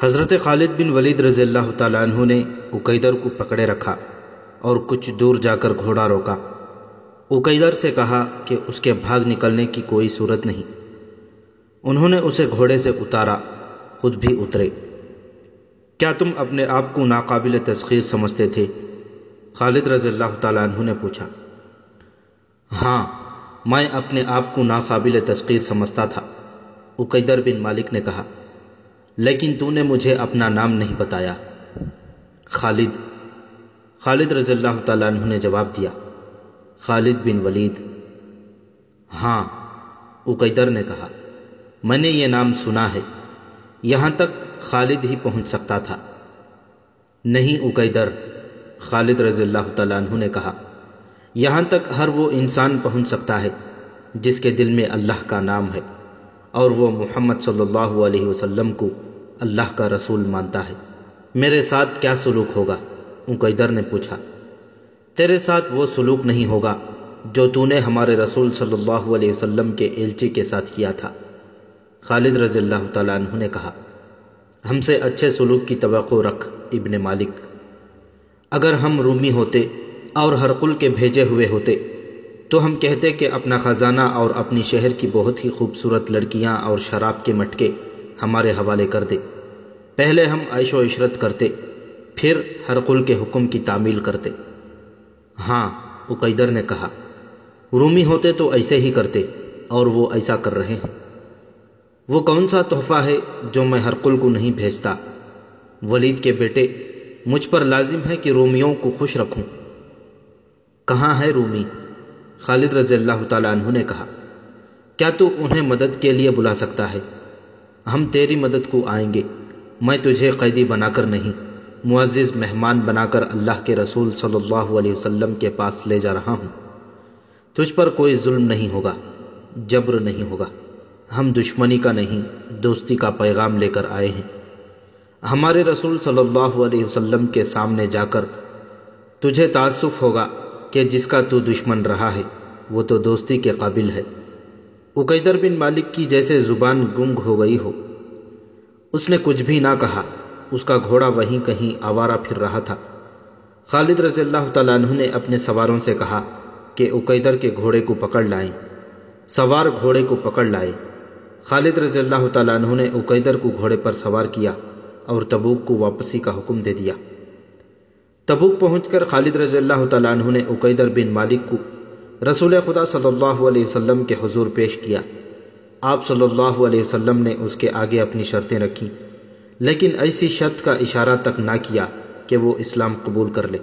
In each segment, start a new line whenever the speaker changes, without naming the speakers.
حضرت خالد بن ولید رضی اللہ تعالیٰ عنہ نے عقیدر کو پکڑے رکھا اور کچھ دور جا کر گھوڑا روکا۔ عقیدر سے کہا کہ اس کے بھاگ نکلنے کی کوئی صورت نہیں۔ انہوں نے اسے گھوڑے سے اتارا، خود بھی اترے۔ کیا تم اپنے آپ کو ناقابل تسخیر سمجھتے تھے؟ خالد رضی اللہ تعالیٰ عنہ نے پوچھا۔ ہاں، میں اپنے آپ کو ناقابل تسخیر سمجھتا تھا، عقیدر بن مالک نے کہا، لیکن تو نے مجھے اپنا نام نہیں بتایا۔ خالد رضی اللہ تعالیٰ عنہ نے جواب دیا، خالد بن ولید۔ ہاں، عقیدر نے کہا، میں نے یہ نام سنا ہے، یہاں تک خالد ہی پہنچ سکتا تھا۔ نہیں عقیدر، خالد رضی اللہ تعالیٰ عنہ نے کہا، یہاں تک ہر وہ انسان پہنچ سکتا ہے جس کے دل میں اللہ کا نام ہے اور وہ محمد صلی اللہ علیہ وسلم کو اللہ کا رسول مانتا ہے۔ میرے ساتھ کیا سلوک ہوگا؟ عقیدر نے پوچھا۔ تیرے ساتھ وہ سلوک نہیں ہوگا جو تو نے ہمارے رسول صلی اللہ علیہ وسلم کے ایلچی کے ساتھ کیا تھا، خالد رضی اللہ تعالیٰ عنہ نے کہا۔ ہم سے اچھے سلوک کی توقع رکھ ابن مالک۔ اگر ہم رومی ہوتے اور ہرقل کے بھیجے ہوئے ہوتے تو ہم کہتے کہ اپنا خزانہ اور اپنی شہر کی بہت ہی خوبصورت لڑکیاں اور شراب کے مٹکے ہمارے حوالے کر دے۔ پہلے ہم عیش و عشرت کرتے، پھر ہرقل کے حکم کی تعمیل کرتے۔ ہاں، عقیدر نے کہا، رومی ہوتے تو ایسے ہی کرتے، اور وہ ایسا کر رہے ہیں۔ وہ کون سا تحفہ ہے جو میں ہرقل کو نہیں بھیجتا؟ ولید کے بیٹے، مجھ پر لازم ہے کہ رومیوں کو خوش رکھوں۔ کہاں ہے رومی؟ خالد رضی اللہ تعالیٰ عنہ نے کہا، کیا تو انہیں مدد کے لیے بلا سکتا ہے؟ ہم تیری مدد کو آئیں گے۔ میں تجھے قیدی بنا کر نہیں، معزز مہمان بنا کر اللہ کے رسول صلی اللہ علیہ وسلم کے پاس لے جا رہا ہوں۔ تجھ پر کوئی ظلم نہیں ہوگا، جبر نہیں ہوگا۔ ہم دشمنی کا نہیں، دوستی کا پیغام لے کر آئے ہیں۔ ہمارے رسول صلی اللہ علیہ وسلم کے سامنے جا کر تجھے تاسف ہوگا کہ جس کا تو دشمن رہا ہے وہ تو دوستی کے قابل ہے۔ عقیدر بن مالک کی جیسے زبان گنگ ہو گئی ہو، اس نے کچھ بھی نہ کہا۔ اس کا گھوڑا وہیں کہیں آوارہ پھر رہا تھا۔ خالد رضی اللہ تعالیٰ عنہ نے اپنے سواروں سے کہا کہ عقیدر کے گھوڑے کو پکڑ لائیں۔ سوار گھوڑے کو پکڑ لائے۔ خالد رضی اللہ تعالیٰ عنہ نے عقیدر کو گھوڑے پر سوار کیا اور تبوک کو واپسی کا حکم دے دیا۔ تبوک پہنچ کر خالد رضی اللہ تعالیٰ عنہ نے عقیدر بن مالک کو رسول خدا صلی اللہ علیہ وسلم کے حضور پیش کیا۔ آپ صلی اللہ علیہ وسلم نے اس کے آگے اپنی شرطیں رکھیں، لیکن ایسی شرط کا اشارہ تک نہ کیا کہ وہ اسلام قبول کر لے۔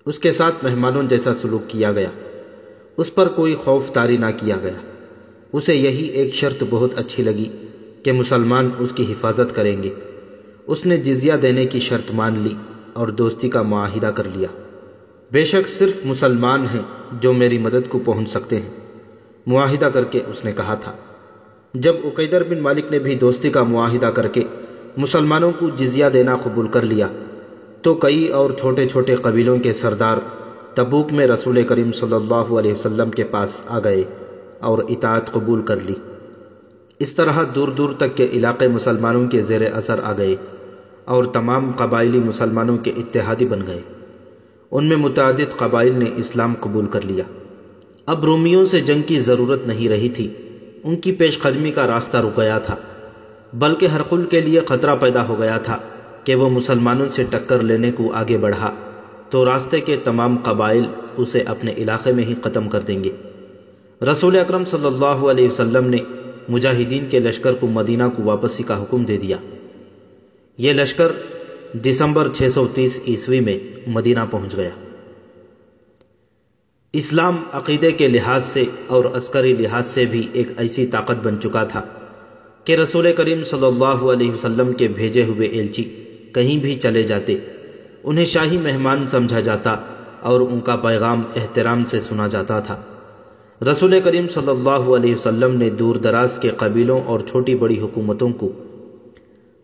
اس کے ساتھ مہمانوں جیسا سلوک کیا گیا، اس پر کوئی خوف طاری نہ کیا گیا۔ اسے یہی ایک شرط بہت اچھی لگی کہ مسلمان اس کی حفاظت کریں گے۔ اس نے جزیہ دینے کی شرط مان لی اور دوستی کا معاہدہ کر لیا۔ بے شک صرف مسلمان ہیں جو میری مدد کو پہنچ سکتے ہیں، معاہدہ کر کے اس نے کہا تھا۔ جب عقیدر بن مالک نے بھی دوستی کا معاہدہ کر کے مسلمانوں کو جزیہ دینا قبول کر لیا تو کئی اور چھوٹے چھوٹے قبیلوں کے سردار تبوک میں رسول کریم صلی اللہ علیہ وسلم کے پاس آ گئے اور اطاعت قبول کر لی۔ اس طرح دور دور تک کے علاقے مسلمانوں کے زیر اثر آ گئے اور تمام قبائلی مسلمانوں کے اتحادی بن گئے۔ ان میں متعدد قبائل نے اسلام قبول کر لیا۔ اب رومیوں سے جنگ کی ضرورت نہیں رہی تھی، ان کی پیش قدمی کا راستہ رک گیا تھا، بلکہ ہرقل کے لیے خطرہ پیدا ہو گیا تھا کہ وہ مسلمانوں سے ٹکر لینے کو آگے بڑھا تو راستے کے تمام قبائل اسے اپنے علاقے میں ہی ختم کر دیں گے۔ رسول اکرم صلی اللہ علیہ وسلم نے مجاہدین کے لشکر کو مدینہ کو واپسی کا حکم دے دیا۔ یہ لشکر دسمبر 630 عیسوی میں مدینہ پہنچ گیا۔ اسلام عقیدے کے لحاظ سے اور عسکری لحاظ سے بھی ایک ایسی طاقت بن چکا تھا کہ رسول کریم صلی اللہ علیہ وسلم کے بھیجے ہوئے ایلچی کہیں بھی چلے جاتے، انہیں شاہی مہمان سمجھا جاتا اور ان کا پیغام احترام سے سنا جاتا تھا۔ رسول کریم صلی اللہ علیہ وسلم نے دور دراز کے قبیلوں اور چھوٹی بڑی حکومتوں کو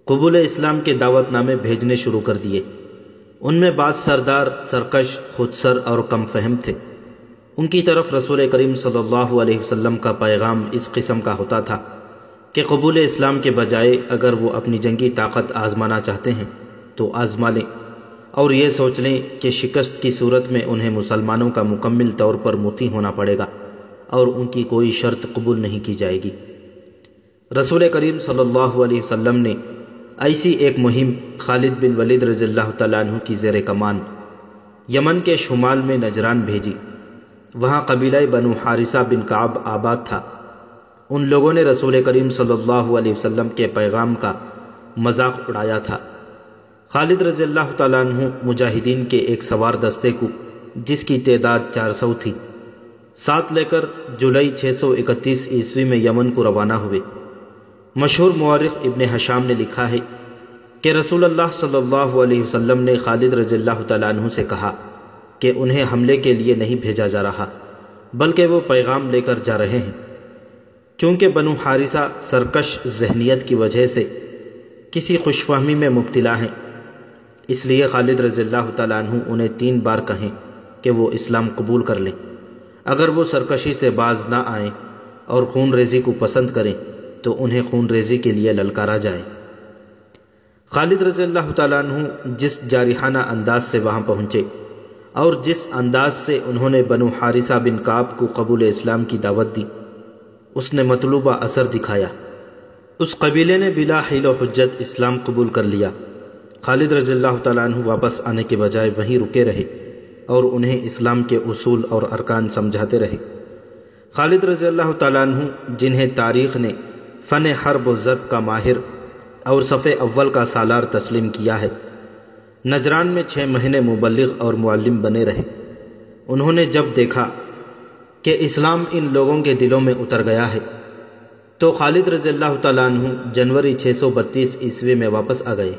قبول اسلام کے دعوت نامے بھیجنے شروع کر دیے۔ ان میں بعض سردار سرکش، خودسر اور کم فہم تھے۔ ان کی طرف رسول کریم صلی اللہ علیہ وسلم کا پیغام اس قسم کا ہوتا تھا کہ قبول اسلام کے بجائے اگر وہ اپنی جنگی طاقت آزمانا چاہتے ہیں تو آزما لیں، اور یہ سوچ لیں کہ شکست کی صورت میں انہیں مسلمانوں کا مکمل طور پر مطیع ہونا پڑے گا اور ان کی کوئی شرط قبول نہیں کی جائے گی۔ رسول کریم صلی اللہ علیہ وسلم نے ایسی ایک مہم خالد بن ولید رضی اللہ تعالیٰ عنہ کی زیر کمان یمن کے شمال میں نجران بھیجی۔ وہاں قبیلہ بنو حارثہ بن کعب آباد تھا۔ ان لوگوں نے رسول کریم صلی اللہ علیہ وسلم کے پیغام کا مذاق اڑایا تھا۔ خالد رضی اللہ تعالیٰ عنہ مجاہدین کے ایک سوار دستے کو، جس کی تعداد 400 تھی، ساتھ لے کر جولائی 631 عیسوی میں یمن کو روانہ ہوئے۔ مشہور مورخ ابن ہشام نے لکھا ہے کہ رسول اللہ صلی اللہ علیہ وسلم نے خالد رضی اللہ تعالیٰ عنہ سے کہا کہ انہیں حملے کے لیے نہیں بھیجا جا رہا، بلکہ وہ پیغام لے کر جا رہے ہیں۔ چونکہ بنو حارثہ سرکش ذہنیت کی وجہ سے کسی خوش فہمی میں مبتلا ہیں، اس لیے خالد رضی اللہ تعالیٰ عنہ انہیں 3 بار کہیں کہ وہ اسلام قبول کر لیں۔ اگر وہ سرکشی سے باز نہ آئیں اور خون ریزی کو پسند کریں تو انہیں خون ریزی کے لیے للکارا جائے۔ خالد رضی اللہ تعالیٰ عنہ جس جارحانہ انداز سے وہاں پہنچے اور جس انداز سے انہوں نے بنو حارثہ بن کعب کو قبول اسلام کی دعوت دی، اس نے مطلوبہ اثر دکھایا۔ اس قبیلے نے بلا حیل و حجت اسلام قبول کر لیا۔ خالد رضی اللہ تعالیٰ عنہ واپس آنے کے بجائے وہیں رکے رہے اور انہیں اسلام کے اصول اور ارکان سمجھاتے رہے۔ خالد رضی اللہ تعالیٰ عنہ جنہیں تاریخ نے فن حرب و ضرب کا ماہر اور صف اول کا سالار تسلیم کیا ہے، نجران میں 6 مہینے مبلغ اور معلم بنے رہے۔ انہوں نے جب دیکھا کہ اسلام ان لوگوں کے دلوں میں اتر گیا ہے تو خالد رضی اللہ تعالیٰ عنہ جنوری 632 عیسوی میں واپس آ گئے۔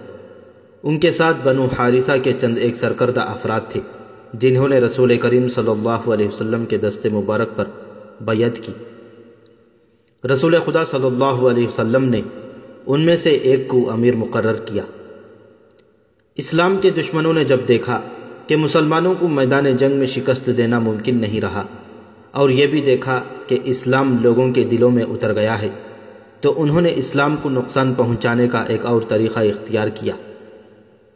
ان کے ساتھ بنو حارثہ کے چند ایک سرکردہ افراد تھے جنہوں نے رسول کریم صلی اللہ علیہ وسلم کے دست مبارک پر بیعت کی۔ رسول خدا صلی اللہ علیہ وسلم نے ان میں سے ایک کو امیر مقرر کیا۔ اسلام کے دشمنوں نے جب دیکھا کہ مسلمانوں کو میدان جنگ میں شکست دینا ممکن نہیں رہا اور یہ بھی دیکھا کہ اسلام لوگوں کے دلوں میں اتر گیا ہے، تو انہوں نے اسلام کو نقصان پہنچانے کا ایک اور طریقہ اختیار کیا۔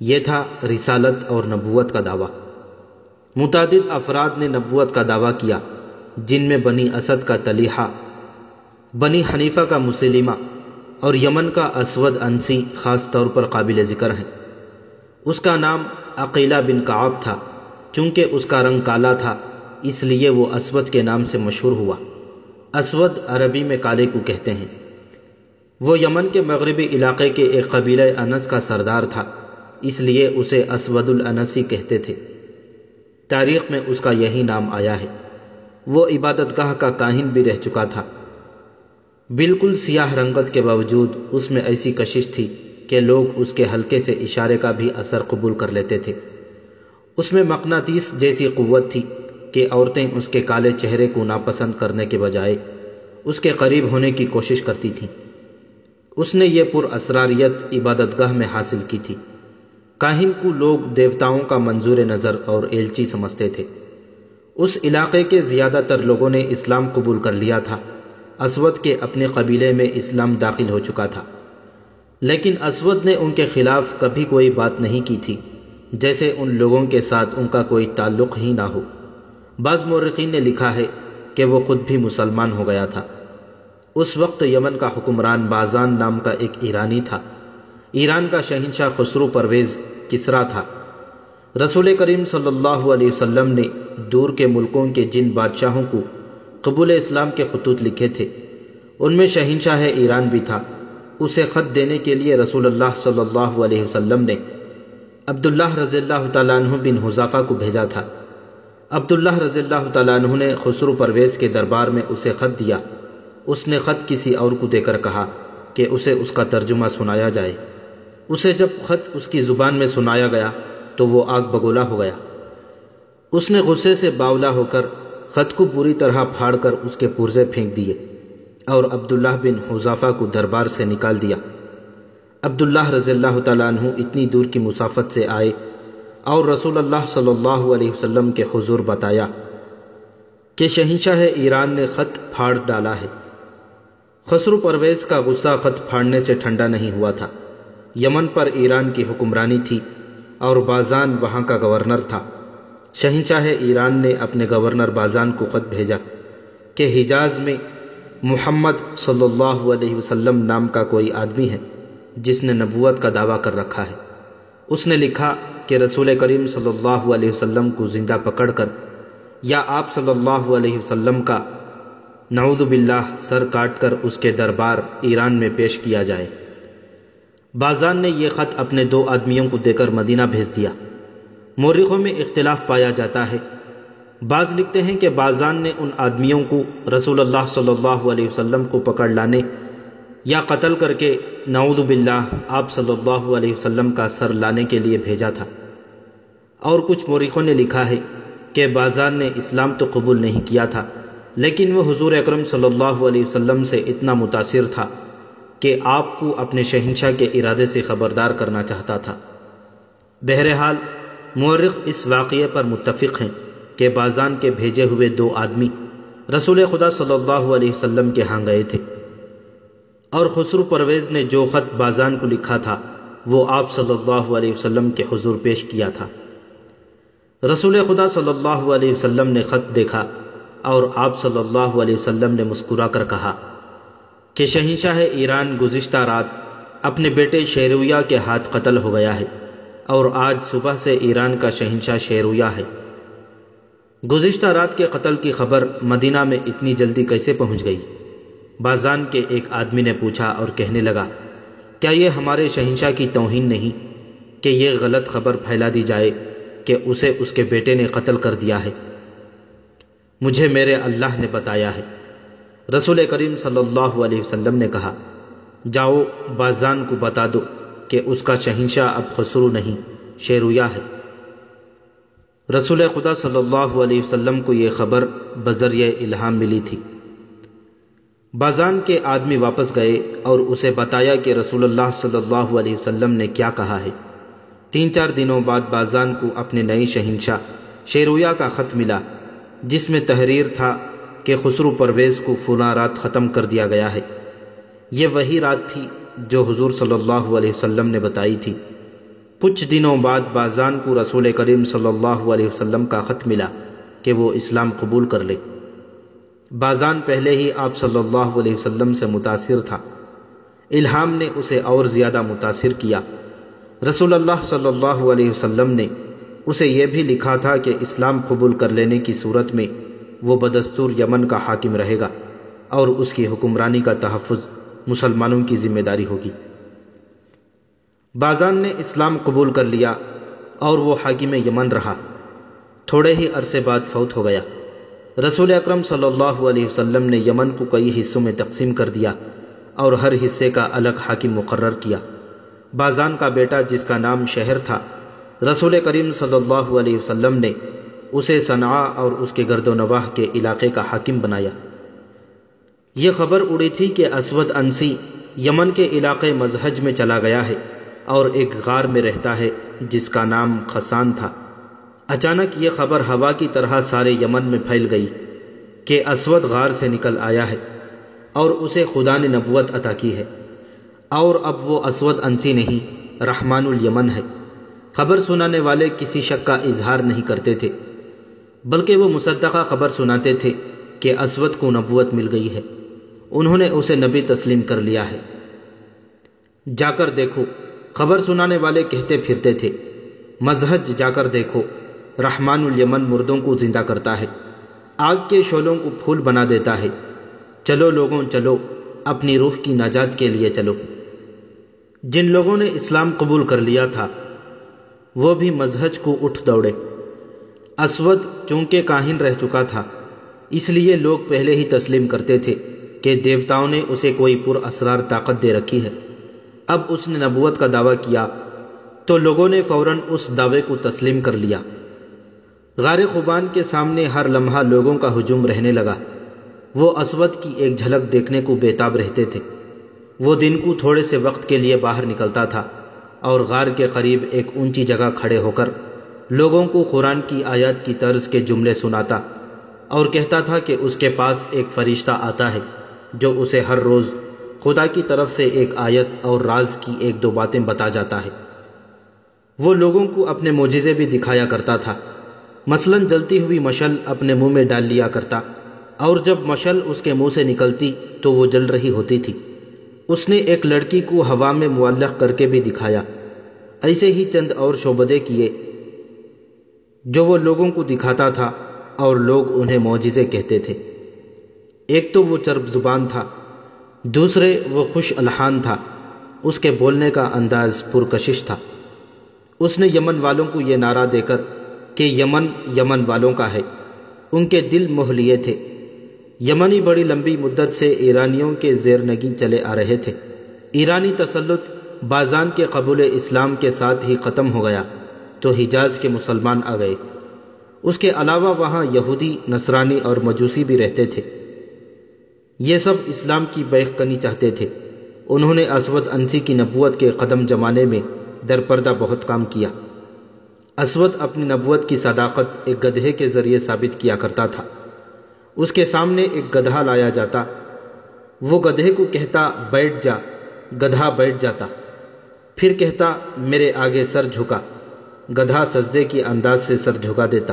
یہ تھا رسالت اور نبوت کا دعویٰ۔ متعدد افراد نے نبوت کا دعویٰ کیا، جن میں بنی اسد کا طلیحہ، بنی حنیفہ کا مسلمہ اور یمن کا اسود انسی خاص طور پر قابل ذکر ہیں۔ اس کا نام عقیلہ بن کعب تھا۔ چونکہ اس کا رنگ کالا تھا اس لیے وہ اسود کے نام سے مشہور ہوا۔ اسود عربی میں کالے کو کہتے ہیں۔ وہ یمن کے مغربی علاقے کے ایک قبیلہ انس کا سردار تھا، اس لیے اسے اسود الانسی کہتے تھے۔ تاریخ میں اس کا یہی نام آیا ہے۔ وہ عبادت گاہ کا کاہن بھی رہ چکا تھا۔ بالکل سیاہ رنگت کے باوجود اس میں ایسی کشش تھی کہ لوگ اس کے ہلکے سے اشارے کا بھی اثر قبول کر لیتے تھے۔ اس میں مقناطیس جیسی قوت تھی کہ عورتیں اس کے کالے چہرے کو ناپسند کرنے کے بجائے اس کے قریب ہونے کی کوشش کرتی تھیں۔ اس نے یہ پر اسراریت عبادت گاہ میں حاصل کی تھی۔ کاہن کو لوگ دیوتاؤں کا منظور نظر اور ایلچی سمجھتے تھے۔ اس علاقے کے زیادہ تر لوگوں نے اسلام قبول کر لیا تھا۔ اسود کے اپنے قبیلے میں اسلام داخل ہو چکا تھا، لیکن اسود نے ان کے خلاف کبھی کوئی بات نہیں کی تھی، جیسے ان لوگوں کے ساتھ ان کا کوئی تعلق ہی نہ ہو۔ بعض مورخین نے لکھا ہے کہ وہ خود بھی مسلمان ہو گیا تھا۔ اس وقت یمن کا حکمران بازان نام کا ایک ایرانی تھا۔ ایران کا شہنشاہ خسرو پرویز کسریٰ تھا۔ رسول کریم صلی اللہ علیہ وسلم نے دور کے ملکوں کے جن بادشاہوں کو قبول اسلام کے خطوط لکھے تھے ان میں شہنشاہ ایران بھی تھا۔ اسے خط دینے کے لیے رسول اللہ صلی اللہ علیہ وسلم نے عبداللہ رضی اللہ تعالیٰ عنہ بن حذافہ کو بھیجا تھا۔ عبداللہ رضی اللہ تعالیٰ عنہ نے خسرو پرویز کے دربار میں اسے خط دیا۔ اس نے خط کسی اور کو دے کر کہا کہ اسے اس کا ترجمہ سنایا جائے۔ اسے جب خط اس کی زبان میں سنایا گیا تو وہ آگ بگولا ہو گیا۔ اس نے غصے سے باولا ہو کر خط کو بری طرح پھاڑ کر اس کے پرزے پھینک دیے اور عبداللہ بن حذافہ کو دربار سے نکال دیا۔ عبداللہ رضی اللہ تعالیٰ عنہ اتنی دور کی مسافت سے آئے اور رسول اللہ صلی اللہ علیہ وسلم کے حضور بتایا کہ شہنشاہ ایران نے خط پھاڑ ڈالا ہے۔ خسرو پرویز کا غصہ خط پھاڑنے سے ٹھنڈا نہیں ہوا تھا۔ یمن پر ایران کی حکمرانی تھی اور بازان وہاں کا گورنر تھا۔ شہنشاہ ایران نے اپنے گورنر بازان کو خط بھیجا کہ حجاز میں محمد صلی اللہ علیہ وسلم نام کا کوئی آدمی ہے جس نے نبوت کا دعویٰ کر رکھا ہے۔ اس نے لکھا کہ رسول کریم صلی اللہ علیہ وسلم کو زندہ پکڑ کر یا آپ صلی اللہ علیہ وسلم کا نعوذ باللہ سر کاٹ کر اس کے دربار ایران میں پیش کیا جائے۔ بازان نے یہ خط اپنے 2 آدمیوں کو دے کر مدینہ بھیج دیا۔ مورخوں میں اختلاف پایا جاتا ہے۔ بعض لکھتے ہیں کہ بازان نے ان آدمیوں کو رسول اللہ صلی اللہ علیہ وسلم کو پکڑ لانے یا قتل کر کے نعوذ باللہ آپ صلی اللہ علیہ وسلم کا سر لانے کے لیے بھیجا تھا، اور کچھ مورخوں نے لکھا ہے کہ بازان نے اسلام تو قبول نہیں کیا تھا، لیکن وہ حضور اکرم صلی اللہ علیہ وسلم سے اتنا متاثر تھا کہ آپ کو اپنے شہنشاہ کے ارادے سے خبردار کرنا چاہتا تھا۔ بہرحال مورخ اس واقعے پر متفق ہیں کہ بازان کے بھیجے ہوئے 2 آدمی رسول خدا صلی اللہ علیہ وسلم کے ہاں گئے تھے، اور خسرو پرویز نے جو خط بازان کو لکھا تھا وہ آپ صلی اللہ علیہ وسلم کے حضور پیش کیا تھا۔ رسول خدا صلی اللہ علیہ وسلم نے خط دیکھا اور آپ صلی اللہ علیہ وسلم نے مسکرا کر کہا کہ شہنشاہ ایران گزشتہ رات اپنے بیٹے شیرویہ کے ہاتھ قتل ہو گیا ہے، اور آج صبح سے ایران کا شہنشاہ شیرویہ ہے۔ گزشتہ رات کے قتل کی خبر مدینہ میں اتنی جلدی کیسے پہنچ گئی؟ بازان کے ایک آدمی نے پوچھا اور کہنے لگا، کیا یہ ہمارے شہنشاہ کی توہین نہیں کہ یہ غلط خبر پھیلا دی جائے کہ اسے اس کے بیٹے نے قتل کر دیا ہے؟ مجھے میرے اللہ نے بتایا ہے۔ رسول کریم صلی اللہ علیہ وسلم نے کہا، جاؤ بازان کو بتا دو کہ اس کا شہنشاہ اب خسرو نہیں شیرویہ ہے۔ رسول خدا صلی اللہ علیہ وسلم کو یہ خبر بذریعہ الہام ملی تھی۔ بازان کے آدمی واپس گئے اور اسے بتایا کہ رسول اللہ صلی اللہ علیہ وسلم نے کیا کہا ہے۔ 3-4 دنوں بعد بازان کو اپنے نئے شہنشاہ شیرویہ کا خط ملا، جس میں تحریر تھا کہ خسرو پرویز کو فلاں رات ختم کر دیا گیا ہے۔ یہ وہی رات تھی جو حضور صلی اللہ علیہ وسلم نے بتائی تھی۔ کچھ دنوں بعد بازان کو رسول کریم صلی اللہ علیہ وسلم کا خط ملا کہ وہ اسلام قبول کر لے۔ بازان پہلے ہی آپ صلی اللہ علیہ وسلم سے متاثر تھا، الہام نے اسے اور زیادہ متاثر کیا۔ رسول اللہ صلی اللہ علیہ وسلم نے اسے یہ بھی لکھا تھا کہ اسلام قبول کر لینے کی صورت میں وہ بدستور یمن کا حاکم رہے گا اور اس کی حکمرانی کا تحفظ مسلمانوں کی ذمہ داری ہوگی۔ بازان نے اسلام قبول کر لیا اور وہ حاکم یمن رہا۔ تھوڑے ہی عرصے بعد فوت ہو گیا۔ رسول اکرم صلی اللہ علیہ وسلم نے یمن کو کئی حصوں میں تقسیم کر دیا اور ہر حصے کا الگ حاکم مقرر کیا۔ بازان کا بیٹا جس کا نام شہر تھا، رسول کریم صلی اللہ علیہ وسلم نے اسے صنعا اور اس کے گرد و نواح کے علاقے کا حاکم بنایا۔ یہ خبر اڑی تھی کہ اسود انسی یمن کے علاقے مزہج میں چلا گیا ہے اور ایک غار میں رہتا ہے جس کا نام خسان تھا۔ اچانک یہ خبر ہوا کی طرح سارے یمن میں پھیل گئی کہ اسود غار سے نکل آیا ہے اور اسے خدا نے نبوت عطا کی ہے، اور اب وہ اسود انسی نہیں رحمان الیمن ہے۔ خبر سنانے والے کسی شک کا اظہار نہیں کرتے تھے، بلکہ وہ مصدقہ خبر سناتے تھے کہ اسود کو نبوت مل گئی ہے، انہوں نے اسے نبی تسلیم کر لیا ہے۔ جا کر دیکھو، خبر سنانے والے کہتے پھرتے تھے، مزہج جا کر دیکھو، رحمان الیمن مردوں کو زندہ کرتا ہے، آگ کے شعلوں کو پھول بنا دیتا ہے۔ چلو لوگوں چلو، اپنی روح کی نجات کے لیے چلو۔ جن لوگوں نے اسلام قبول کر لیا تھا وہ بھی مزہج کو اٹھ دوڑے۔ اسود چونکہ کاہن رہ چکا تھا، اس لیے لوگ پہلے ہی تسلیم کرتے تھے کہ دیوتاؤں نے اسے کوئی پر اسرار طاقت دے رکھی ہے۔ اب اس نے نبوت کا دعویٰ کیا تو لوگوں نے فوراً اس دعوے کو تسلیم کر لیا۔ غار خوبان کے سامنے ہر لمحہ لوگوں کا ہجوم رہنے لگا۔ وہ اسود کی ایک جھلک دیکھنے کو بےتاب رہتے تھے۔ وہ دن کو تھوڑے سے وقت کے لیے باہر نکلتا تھا اور غار کے قریب ایک اونچی جگہ کھڑے ہو کر لوگوں کو قرآن کی آیات کی طرز کے جملے سناتا اور کہتا تھا کہ اس کے پاس ایک فرشتہ آتا ہے جو اسے ہر روز خدا کی طرف سے ایک آیت اور راز کی ایک دو باتیں بتا جاتا ہے۔ وہ لوگوں کو اپنے معجزے بھی دکھایا کرتا تھا، مثلاً جلتی ہوئی مشعل اپنے منہ میں ڈال لیا کرتا، اور جب مشعل اس کے منہ سے نکلتی تو وہ جل رہی ہوتی تھی۔ اس نے ایک لڑکی کو ہوا میں معلق کر کے بھی دکھایا۔ ایسے ہی چند اور شعبدے کیے جو وہ لوگوں کو دکھاتا تھا اور لوگ انہیں معجزے کہتے تھے۔ ایک تو وہ چرب زبان تھا، دوسرے وہ خوش الحان تھا، اس کے بولنے کا انداز پرکشش تھا۔ اس نے یمن والوں کو یہ نعرہ دے کر کہ یمن یمن والوں کا ہے، ان کے دل موہ لیے تھے۔ یمنی بڑی لمبی مدت سے ایرانیوں کے زیر نگیں چلے آ رہے تھے۔ ایرانی تسلط بازان کے قبول اسلام کے ساتھ ہی ختم ہو گیا تو حجاز کے مسلمان آ گئے۔ اس کے علاوہ وہاں یہودی، نصرانی اور مجوسی بھی رہتے تھے۔ یہ سب اسلام کی بیخ کنی چاہتے تھے۔ انہوں نے اسود انسی کی نبوت کے قدم جمانے میں درپردہ بہت کام کیا۔ اسود اپنی نبوت کی صداقت ایک گدھے کے ذریعے ثابت کیا کرتا تھا۔ اس کے سامنے ایک گدھا لایا جاتا، وہ گدھے کو کہتا بیٹھ جا، گدھا بیٹھ جاتا، پھر کہتا میرے آگے سر جھکا، گدھا سجدے کی انداز سے سر جھکا دیتا۔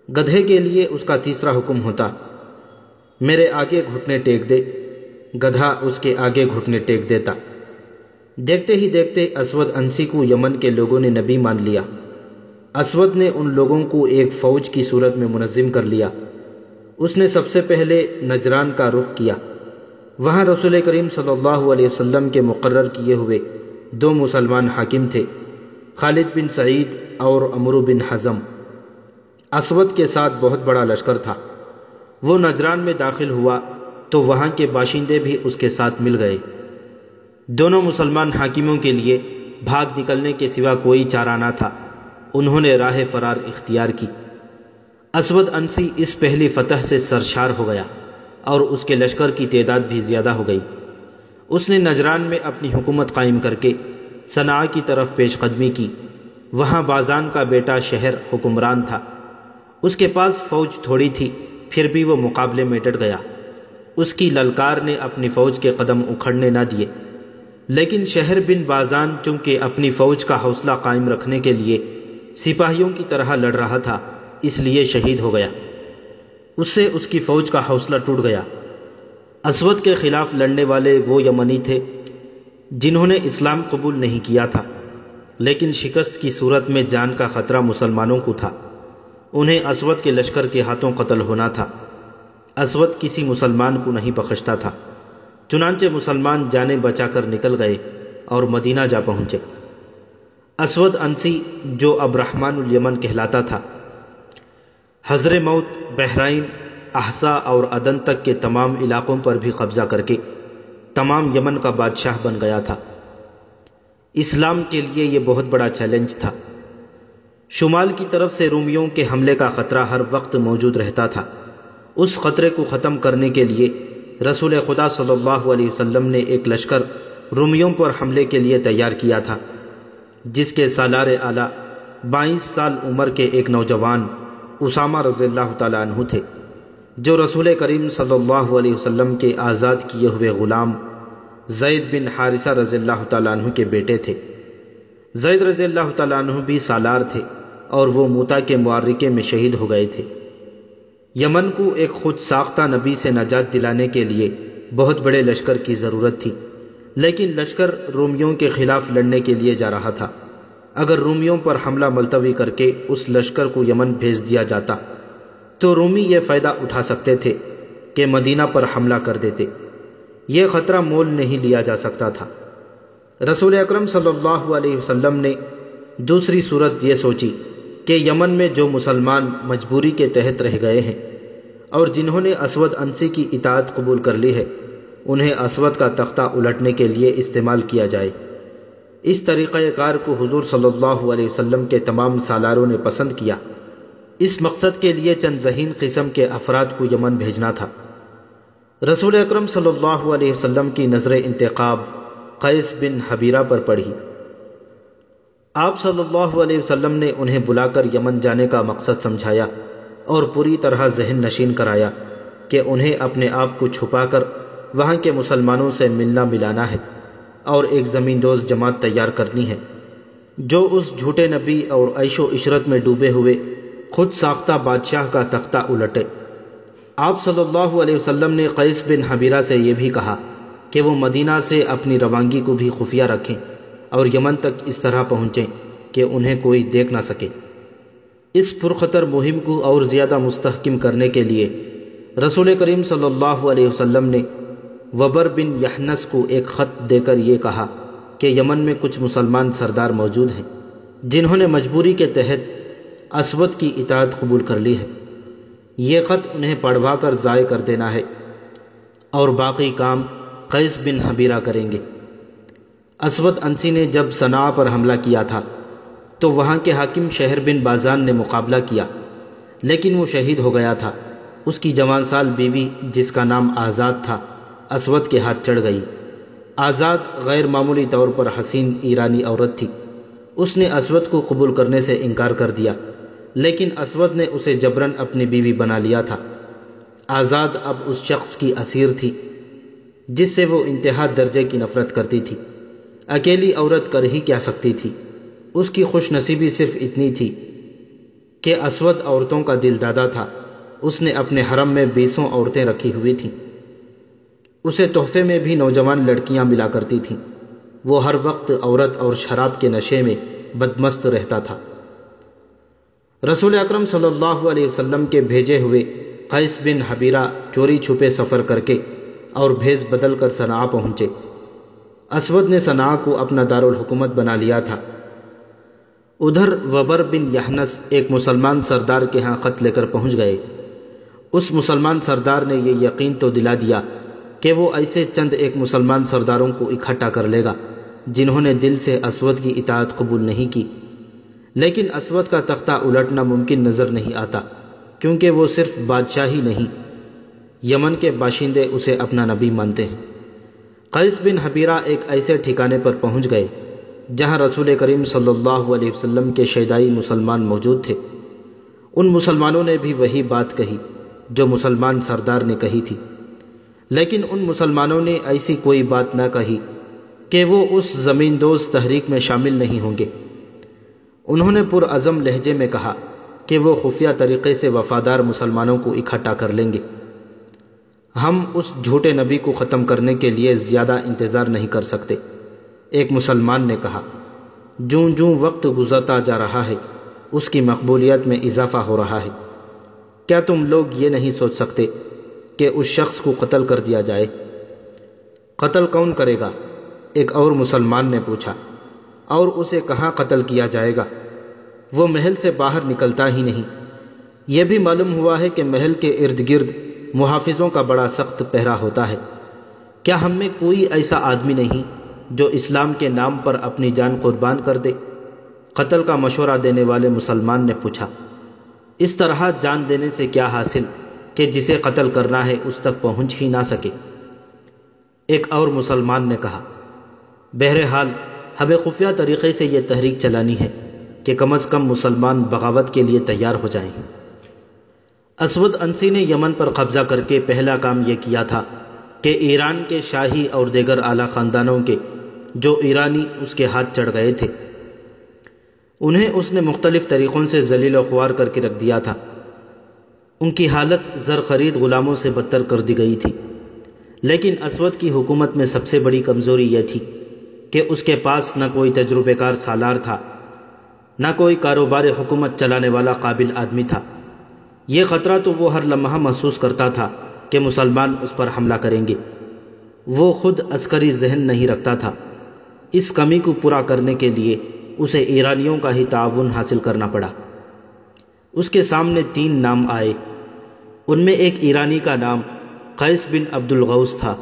گدھے کے لیے اس کا تیسرا حکم ہوتا، میرے آگے گھٹنے ٹیک دے، گدھا اس کے آگے گھٹنے ٹیک دیتا۔ دیکھتے ہی دیکھتے اسود انسی کو یمن کے لوگوں نے نبی مان لیا۔ اسود نے ان لوگوں کو ایک فوج کی صورت میں منظم کر لیا۔ اس نے سب سے پہلے نجران کا رخ کیا۔ وہاں رسول کریم صلی اللہ علیہ وسلم کے مقرر کیے ہوئے دو مسلمان حاکم تھے، خالد بن سعید اور عمرو بن حزم۔ اسود کے ساتھ بہت بڑا لشکر تھا۔ وہ نجران میں داخل ہوا تو وہاں کے باشندے بھی اس کے ساتھ مل گئے۔ دونوں مسلمان حاکموں کے لیے بھاگ نکلنے کے سوا کوئی چارہ نہ تھا۔ انہوں نے راہ فرار اختیار کی۔ اسود انسی اس پہلی فتح سے سرشار ہو گیا اور اس کے لشکر کی تعداد بھی زیادہ ہو گئی۔ اس نے نجران میں اپنی حکومت قائم کر کے صنعاء کی طرف پیش قدمی کی۔ وہاں بازان کا بیٹا شہر حکمران تھا۔ اس کے پاس فوج تھوڑی تھی، پھر بھی وہ مقابلے میں ڈٹ گیا۔ اس کی للکار نے اپنی فوج کے قدم اکھڑنے نہ دیے، لیکن شہر بن بازان چونکہ اپنی فوج کا حوصلہ قائم رکھنے کے لیے سپاہیوں کی طرح لڑ رہا تھا، اس لیے شہید ہو گیا۔ اس سے اس کی فوج کا حوصلہ ٹوٹ گیا۔ اسود کے خلاف لڑنے والے وہ یمنی تھے جنہوں نے اسلام قبول نہیں کیا تھا، لیکن شکست کی صورت میں جان کا خطرہ مسلمانوں کو تھا۔ انہیں اسود کے لشکر کے ہاتھوں قتل ہونا تھا۔ اسود کسی مسلمان کو نہیں بخشتا تھا، چنانچہ مسلمان جانیں بچا کر نکل گئے اور مدینہ جا پہنچے۔ اسود انسی جو اب رحمان الیمن کہلاتا تھا، حضر موت، بحرین، احسا اور عدن تک کے تمام علاقوں پر بھی قبضہ کر کے تمام یمن کا بادشاہ بن گیا تھا۔ اسلام کے لیے یہ بہت بڑا چیلنج تھا۔ شمال کی طرف سے رومیوں کے حملے کا خطرہ ہر وقت موجود رہتا تھا۔ اس خطرے کو ختم کرنے کے لیے رسول خدا صلی اللہ علیہ وسلم نے ایک لشکر رومیوں پر حملے کے لیے تیار کیا تھا، جس کے سالار اعلیٰ 22 سال عمر کے ایک نوجوان اسامہ رضی اللہ تعالیٰ عنہ تھے، جو رسول کریم صلی اللہ علیہ وسلم کے آزاد کیے ہوئے غلام زید بن حارثہ رضی اللہ تعالیٰ عنہ کے بیٹے تھے۔ زید رضی اللہ تعالیٰ عنہ بھی سالار تھے اور وہ موتا کے معرکے میں شہید ہو گئے تھے۔ یمن کو ایک خود ساختہ نبی سے نجات دلانے کے لیے بہت بڑے لشکر کی ضرورت تھی، لیکن لشکر رومیوں کے خلاف لڑنے کے لیے جا رہا تھا۔ اگر رومیوں پر حملہ ملتوی کر کے اس لشکر کو یمن بھیج دیا جاتا تو رومی یہ فائدہ اٹھا سکتے تھے کہ مدینہ پر حملہ کر دیتے۔ یہ خطرہ مول نہیں لیا جا سکتا تھا۔ رسول اکرم صلی اللہ علیہ وسلم نے دوسری صورت یہ سوچی کہ یمن میں جو مسلمان مجبوری کے تحت رہ گئے ہیں اور جنہوں نے اسود انسی کی اطاعت قبول کر لی ہے، انہیں اسود کا تختہ الٹنے کے لیے استعمال کیا جائے۔ اس طریقہ کار کو حضور صلی اللہ علیہ وسلم کے تمام سالاروں نے پسند کیا۔ اس مقصد کے لیے چند ذہین قسم کے افراد کو یمن بھیجنا تھا۔ رسول اکرم صلی اللہ علیہ وسلم کی نظر انتخاب قیس بن حبیرہ پر پڑی۔ آپ صلی اللہ علیہ وسلم نے انہیں بلا کر یمن جانے کا مقصد سمجھایا اور پوری طرح ذہن نشین کرایا کہ انہیں اپنے آپ کو چھپا کر وہاں کے مسلمانوں سے ملنا ملانا ہے اور ایک زمین دوز جماعت تیار کرنی ہے جو اس جھوٹے نبی اور عیش و عشرت میں ڈوبے ہوئے خود ساختہ بادشاہ کا تختہ الٹے۔ آپ صلی اللہ علیہ وسلم نے قیس بن حبیرہ سے یہ بھی کہا کہ وہ مدینہ سے اپنی روانگی کو بھی خفیہ رکھیں اور یمن تک اس طرح پہنچیں کہ انہیں کوئی دیکھ نہ سکے۔ اس پرخطر مہم کو اور زیادہ مستحکم کرنے کے لیے رسول کریم صلی اللہ علیہ وسلم نے وبر بن یحنس کو ایک خط دے کر یہ کہا کہ یمن میں کچھ مسلمان سردار موجود ہیں جنہوں نے مجبوری کے تحت اسود کی اطاعت قبول کر لی ہے۔ یہ خط انہیں پڑھوا کر ضائع کر دینا ہے اور باقی کام قیس بن حبیرہ کریں گے۔ اسود انسی نے جب صنعا پر حملہ کیا تھا تو وہاں کے حاکم شہر بن بازان نے مقابلہ کیا، لیکن وہ شہید ہو گیا تھا۔ اس کی جوان سال بیوی جس کا نام آزاد تھا اسود کے ہاتھ چڑھ گئی۔ آزاد غیر معمولی طور پر حسین ایرانی عورت تھی۔ اس نے اسود کو قبول کرنے سے انکار کر دیا، لیکن اسود نے اسے جبراً اپنی بیوی بنا لیا تھا۔ آزاد اب اس شخص کی اسیر تھی جس سے وہ انتہا درجے کی نفرت کرتی تھی۔ اکیلی عورت کر ہی کیا سکتی تھی؟ اس کی خوش نصیبی صرف اتنی تھی کہ اسود عورتوں کا دل دادا تھا۔ اس نے اپنے حرم میں 20 عورتیں رکھی ہوئی تھیں۔ اسے تحفے میں بھی نوجوان لڑکیاں ملا کرتی تھیں۔ وہ ہر وقت عورت اور شراب کے نشے میں بدمست رہتا تھا۔ رسول اکرم صلی اللہ علیہ وسلم کے بھیجے ہوئے قیس بن حبیرہ چوری چھپے سفر کر کے اور بھیس بدل کر صنعا پہنچے۔ اسود نے صنعا کو اپنا دارالحکومت بنا لیا تھا۔ ادھر وبر بن یحنس ایک مسلمان سردار کے ہاں خط لے کر پہنچ گئے۔ اس مسلمان سردار نے یہ یقین تو دلا دیا کہ وہ ایسے چند ایک مسلمان سرداروں کو اکٹھا کر لے گا جنہوں نے دل سے اسود کی اطاعت قبول نہیں کی، لیکن اسود کا تختہ الٹنا ممکن نظر نہیں آتا، کیونکہ وہ صرف بادشاہ ہی نہیں، یمن کے باشندے اسے اپنا نبی مانتے ہیں۔ قیس بن حبیرہ ایک ایسے ٹھکانے پر پہنچ گئے جہاں رسول کریم صلی اللہ علیہ وسلم کے شیدائی مسلمان موجود تھے۔ ان مسلمانوں نے بھی وہی بات کہی جو مسلمان سردار نے کہی تھی، لیکن ان مسلمانوں نے ایسی کوئی بات نہ کہی کہ وہ اس زمین دوز تحریک میں شامل نہیں ہوں گے۔ انہوں نے پرعزم لہجے میں کہا کہ وہ خفیہ طریقے سے وفادار مسلمانوں کو اکٹھا کر لیں گے۔ ہم اس جھوٹے نبی کو ختم کرنے کے لیے زیادہ انتظار نہیں کر سکتے۔ ایک مسلمان نے کہا، جوں جوں وقت گزرتا جا رہا ہے اس کی مقبولیت میں اضافہ ہو رہا ہے۔ کیا تم لوگ یہ نہیں سوچ سکتے کہ اس شخص کو قتل کر دیا جائے؟ قتل کون کرے گا؟ ایک اور مسلمان نے پوچھا۔ اور اسے کہاں قتل کیا جائے گا؟ وہ محل سے باہر نکلتا ہی نہیں۔ یہ بھی معلوم ہوا ہے کہ محل کے ارد گرد محافظوں کا بڑا سخت پہرا ہوتا ہے۔ کیا ہم میں کوئی ایسا آدمی نہیں جو اسلام کے نام پر اپنی جان قربان کر دے؟ قتل کا مشورہ دینے والے مسلمان نے پوچھا۔ اس طرح جان دینے سے کیا حاصل کہ جسے قتل کرنا ہے اس تک پہنچ ہی نہ سکے؟ ایک اور مسلمان نے کہا، بہرحال ہمیں خفیہ طریقے سے یہ تحریک چلانی ہے کہ کم از کم مسلمان بغاوت کے لیے تیار ہو جائیں۔ اسود انسی نے یمن پر قبضہ کر کے پہلا کام یہ کیا تھا کہ ایران کے شاہی اور دیگر اعلیٰ خاندانوں کے جو ایرانی اس کے ہاتھ چڑھ گئے تھے انہیں اس نے مختلف طریقوں سے ذلیل و خوار کر کے رکھ دیا تھا۔ ان کی حالت زر خرید غلاموں سے بدتر کر دی گئی تھی، لیکن اسود کی حکومت میں سب سے بڑی کمزوری یہ تھی کہ اس کے پاس نہ کوئی تجربہ کار سالار تھا، نہ کوئی کاروبار حکومت چلانے والا قابل آدمی تھا۔ یہ خطرہ تو وہ ہر لمحہ محسوس کرتا تھا کہ مسلمان اس پر حملہ کریں گے۔ وہ خود عسکری ذہن نہیں رکھتا تھا۔ اس کمی کو پورا کرنے کے لیے اسے ایرانیوں کا ہی تعاون حاصل کرنا پڑا۔ اس کے سامنے 3 نام آئے۔ ان میں ایک ایرانی کا نام قیس بن عبد الغوث تھا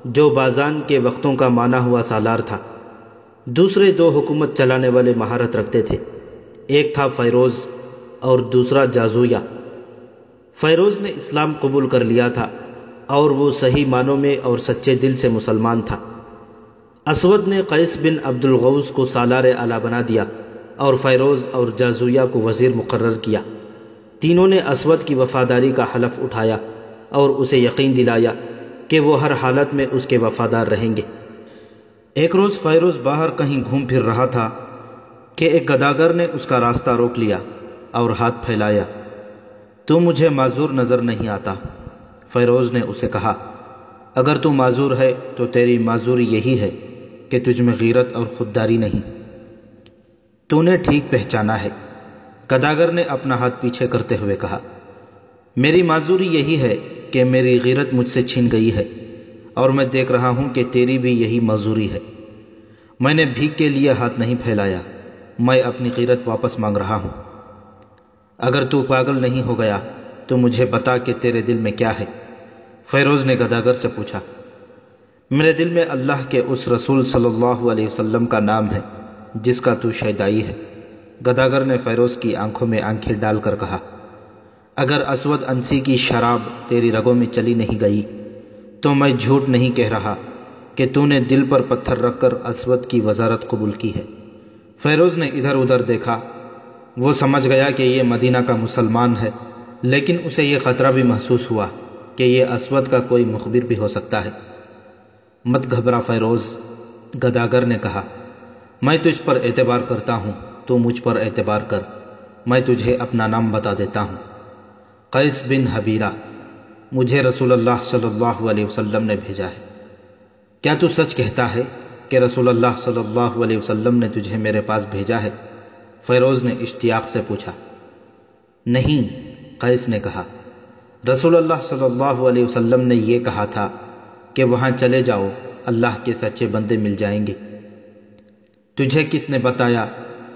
جو بازان کے وقتوں کا مانا ہوا سالار تھا۔ دوسرے 2 حکومت چلانے والے مہارت رکھتے تھے، ایک تھا فیروز اور دوسرا جازویہ۔ فیروز نے اسلام قبول کر لیا تھا اور وہ صحیح معنوں میں اور سچے دل سے مسلمان تھا۔ اسود نے قیس بن عبد الغوث کو سالار اعلیٰ بنا دیا اور فیروز اور جازویہ کو وزیر مقرر کیا۔ تینوں نے اسود کی وفاداری کا حلف اٹھایا اور اسے یقین دلایا کہ وہ ہر حالت میں اس کے وفادار رہیں گے۔ ایک روز فیروز باہر کہیں گھوم پھر رہا تھا کہ ایک گداگر نے اس کا راستہ روک لیا اور ہاتھ پھیلایا۔ تو مجھے معذور نظر نہیں آتا؟ فیروز نے اسے کہا، اگر تو معذور ہے تو تیری معذوری یہی ہے کہ تجھ میں غیرت اور خودداری نہیں۔ تو نے ٹھیک پہچانا ہے، گداگر نے اپنا ہاتھ پیچھے کرتے ہوئے کہا۔ میری معذوری یہی ہے کہ میری غیرت مجھ سے چھن گئی ہے، اور میں دیکھ رہا ہوں کہ تیری بھی یہی معذوری ہے۔ میں نے بھیک کے لیے ہاتھ نہیں پھیلایا، میں اپنی غیرت واپس مانگ رہا ہوں۔ اگر تو پاگل نہیں ہو گیا تو مجھے بتا کہ تیرے دل میں کیا ہے؟ فیروز نے گداگر سے پوچھا۔ میرے دل میں اللہ کے اس رسول صلی اللہ علیہ وسلم کا نام ہے جس کا تو شیدائی ہے۔ گداگر نے فیروز کی آنکھوں میں آنکھیں ڈال کر کہا، اگر اسود انسی کی شراب تیری رگوں میں چلی نہیں گئی تو میں جھوٹ نہیں کہہ رہا کہ تو نے دل پر پتھر رکھ کر اسود کی وزارت قبول کی ہے۔ فیروز نے ادھر ادھر دیکھا۔ وہ سمجھ گیا کہ یہ مدینہ کا مسلمان ہے، لیکن اسے یہ خطرہ بھی محسوس ہوا کہ یہ اسود کا کوئی مخبر بھی ہو سکتا ہے۔ مت گھبرا فیروز، گداگر نے کہا، میں تجھ پر اعتبار کرتا ہوں، تو مجھ پر اعتبار کر۔ میں تجھے اپنا نام بتا دیتا ہوں، قیس بن حبیرہ۔ مجھے رسول اللہ صلی اللہ علیہ وسلم نے بھیجا ہے۔ کیا تو سچ کہتا ہے کہ رسول اللہ صلی اللہ علیہ وسلم نے تجھے میرے پاس بھیجا ہے؟ فیروز نے اشتیاق سے پوچھا۔ نہیں، قیس نے کہا، رسول اللہ صلی اللہ علیہ وسلم نے یہ کہا تھا کہ وہاں چلے جاؤ، اللہ کے سچے بندے مل جائیں گے۔ تجھے کس نے بتایا